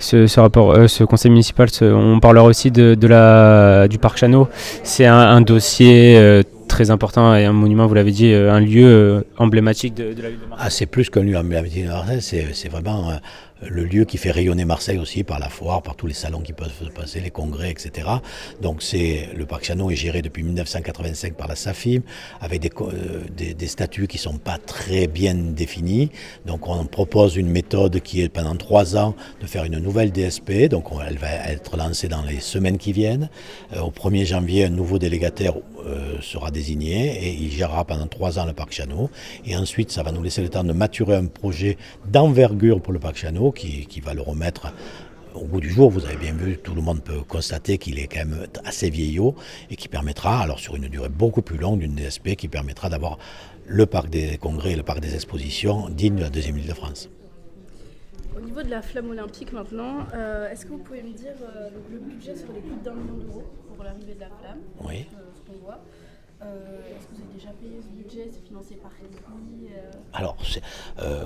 ce conseil municipal, on parlera aussi du parc Chano. C'est un dossier très important et un monument, vous l'avez dit, un lieu emblématique de la ville de Marseille. Ah, c'est plus qu'un lieu emblématique de Marseille, c'est vraiment le lieu qui fait rayonner Marseille aussi par la foire, par tous les salons qui peuvent se passer, les congrès, etc. Donc le parc Chano est géré depuis 1985 par la SAFIM, avec des statuts qui ne sont pas très bien définis. Donc on propose une méthode qui est pendant 3 ans de faire une nouvelle DSP, donc elle va être lancée dans les semaines qui viennent. Au 1er janvier, un nouveau délégataire sera désigné et il gérera pendant 3 ans le parc Chano. Et ensuite, ça va nous laisser le temps de maturer un projet d'envergure pour le parc Chano qui va le remettre au bout du jour. Vous avez bien vu, tout le monde peut constater qu'il est quand même assez vieillot et qui permettra, alors sur une durée beaucoup plus longue, d'une DSP qui permettra d'avoir le parc des congrès et le parc des expositions digne de la deuxième île de France. Au niveau de la flamme olympique maintenant, est-ce que vous pouvez me dire le budget serait plus d'1 million d'euros pour l'arrivée de la flamme, Oui. ce qu'on voit. Est-ce que vous avez déjà payé ce budget? C'est financé par qui? Alors,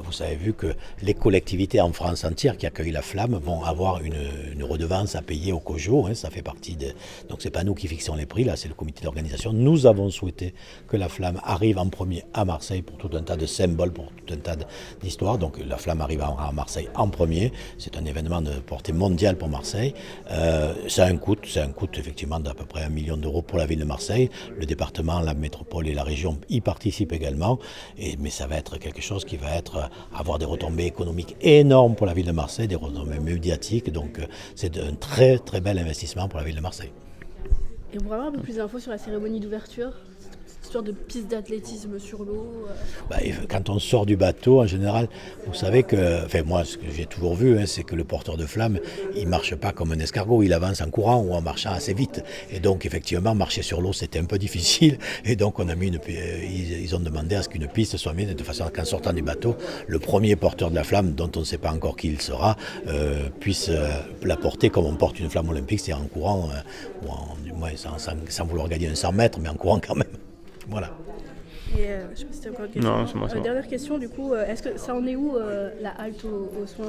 vous avez vu que les collectivités en France entière qui accueillent la flamme vont avoir une redevance à payer au COJO. Ça fait partie de. Donc, c'est pas nous qui fixons les prix, là, c'est le comité d'organisation. Nous avons souhaité que la flamme arrive en premier à Marseille pour tout un tas de symboles, pour tout un tas d'histoires. Donc, la flamme arrive à Marseille en premier. C'est un événement de portée mondiale pour Marseille. Ça a un coût effectivement d'à peu près 1 million d'euros pour la ville de Marseille. Le département, la métropole et la région y participent également. Mais ça va être quelque chose qui va avoir des retombées économiques énormes pour la ville de Marseille, des retombées médiatiques. Donc c'est un très très bel investissement pour la ville de Marseille. Et on pourrait avoir un peu plus d'infos sur la cérémonie d'ouverture, cette histoire de piste d'athlétisme sur l'eau. Quand on sort du bateau, en général, vous savez que, moi, ce que j'ai toujours vu, c'est que le porteur de flamme, il marche pas comme un escargot, il avance en courant ou en marchant assez vite. Et donc, effectivement, marcher sur l'eau, c'était un peu difficile. Et donc, ils ont demandé à ce qu'une piste soit mise de façon qu'en sortant du bateau, le premier porteur de la flamme, dont on ne sait pas encore qui il sera, puisse la porter comme on porte une flamme olympique, c'est-à-dire en courant, sans vouloir gagner un 100 mètres, mais en courant quand même. Voilà. Et je sais pas si tu as encore une question. Non, c'est moi. Dernière question, du coup, est-ce que ça en est où la halte aux soins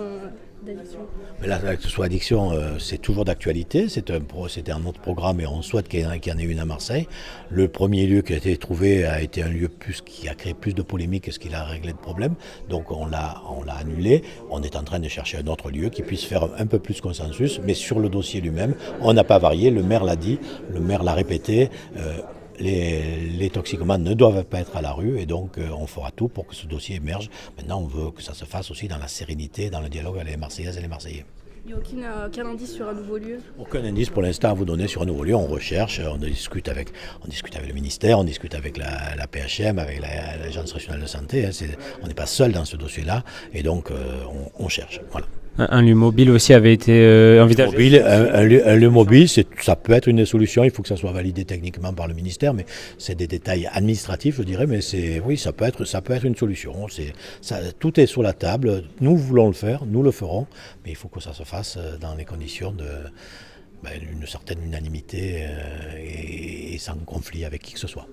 d'addiction? Mais la sous addiction, c'est toujours d'actualité. C'était un autre programme et on souhaite qu'il y en ait une à Marseille. Le premier lieu qui a été trouvé a été un lieu qui a créé plus de polémiques que ce qu'il a réglé de problème. Donc on l'a annulé. On est en train de chercher un autre lieu qui puisse faire un peu plus consensus. Mais sur le dossier lui-même, on n'a pas varié. Le maire l'a dit, le maire l'a répété. Les toxicomanes ne doivent pas être à la rue et donc on fera tout pour que ce dossier émerge. Maintenant, on veut que ça se fasse aussi dans la sérénité, dans le dialogue avec les Marseillaises et les Marseillais. Il n'y a aucun indice sur un nouveau lieu? Aucun indice pour l'instant à vous donner sur un nouveau lieu. On recherche, on discute avec le ministère, on discute avec la PHM, avec l'Agence régionale de santé. On n'est pas seul dans ce dossier-là et donc on cherche. Voilà. Un lieu mobile aussi avait été envisagé. Un lieu mobile, ça peut être une des solutions. Il faut que ça soit validé techniquement par le ministère, mais c'est des détails administratifs, je dirais. Mais ça peut être une solution. Tout est sur la table. Nous voulons le faire, nous le ferons, mais il faut que ça se fasse dans les conditions d'une certaine unanimité et sans conflit avec qui que ce soit.